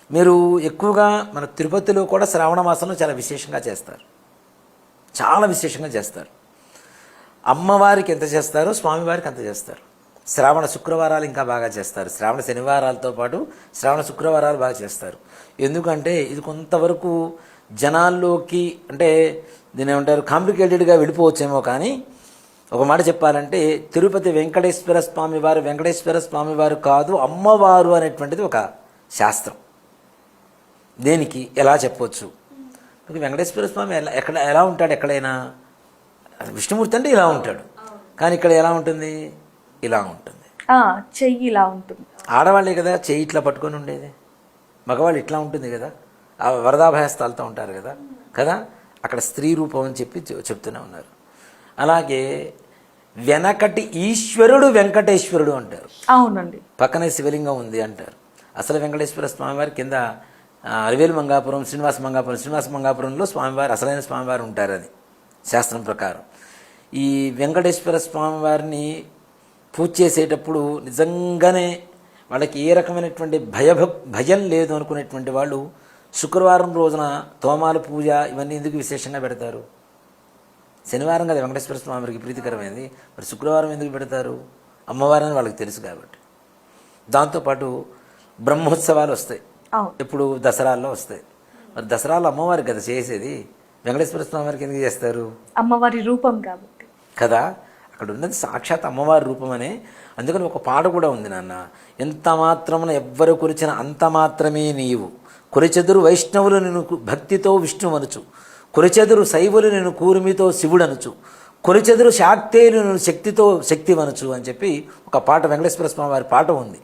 మీరు ఎక్కువగా మన తిరుపతిలో కూడా శ్రావణ మాసంలో చాలా విశేషంగా చేస్తారు, చాలా విశేషంగా చేస్తారు. అమ్మవారికి ఎంత చేస్తారో స్వామివారికి అంత చేస్తారు. శ్రావణ శుక్రవారాలు ఇంకా బాగా చేస్తారు. శ్రావణ శనివారాలతో పాటు శ్రావణ శుక్రవారాలు బాగా చేస్తారు. ఎందుకంటే ఇది కొంతవరకు జనాల్లోకి అంటే దీని ఏమంటారు కాంప్లికేటెడ్గా వెళ్ళిపోవచ్చేమో, కానీ ఒక మాట చెప్పాలంటే తిరుపతి వెంకటేశ్వర స్వామి వారు కాదు అమ్మవారు అనేటువంటిది ఒక శాస్త్రం. దేనికి ఎలా చెప్పవచ్చు? వెంకటేశ్వర స్వామి ఎలా ఉంటాడు? ఎక్కడైనా విష్ణుమూర్తి అంటే ఇలా ఉంటాడు, కానీ ఇక్కడ ఎలా ఉంటుంది? ఇలా ఉంటుంది. చెయ్యి ఇలా ఉంటుంది. ఆడవాళ్ళే కదా చెయ్యి ఇట్లా పట్టుకొని ఉండేది, మగవాళ్ళు ఇట్లా ఉంటుంది కదా, ఆ వరదాభయస్థాలతో ఉంటారు కదా కదా అక్కడ స్త్రీ రూపం అని చెప్పి చెప్తూనే ఉన్నారు. అలాగే వెనకటి ఈశ్వరుడు వెంకటేశ్వరుడు అంటారు. అవునండి. పక్కనే శివలింగం ఉంది అంటారు. అసలు వెంకటేశ్వర స్వామివారి కింద అలివేలు మంగాపురం, శ్రీనివాస మంగాపురంలో స్వామివారు అసలైన స్వామివారు ఉంటారని శాస్త్రం ప్రకారం. ఈ వెంకటేశ్వర స్వామివారిని పూజ చేసేటప్పుడు నిజంగానే వాళ్ళకి ఏ రకమైనటువంటి భయం లేదు అనుకునేటువంటి వాళ్ళు శుక్రవారం రోజున తోమాల పూజ ఇవన్నీ ఎందుకు విశేషంగా పెడతారు? శనివారం కదా వెంకటేశ్వర స్వామివారికి ప్రీతికరమైంది, మరి శుక్రవారం ఎందుకు పెడతారు? అమ్మవారని వాళ్ళకి తెలుసు కాబట్టి. దాంతోపాటు బ్రహ్మోత్సవాలు వస్తాయి, ఇప్పుడు దసరాల్లో వస్తాయి. మరి దసరాలో అమ్మవారికి కదా చేసేది, వెంకటేశ్వర స్వామి వారికి ఎందుకు చేస్తారు? అమ్మవారి రూపం కాబట్టి కదా. అక్కడ ఉన్నది సాక్షాత్ అమ్మవారి రూపమనే. అందుకని ఒక పాట కూడా ఉంది నాన్న, ఎంత మాత్రమున ఎవ్వరు కొలిచిన అంత మాత్రమే నీవు, కొలిచెదురు వైష్ణవులు నిన్ను భక్తితో విష్ణువనుచు, కొలిచెదురు శైవులు నిన్ను కూర్మితో శివుడనుచు, కొలిచెదురు శాక్తేయులు నిన్ను శక్తితో శక్తివనుచు అని చెప్పి ఒక పాట వెంకటేశ్వర స్వామి వారి పాట ఉంది.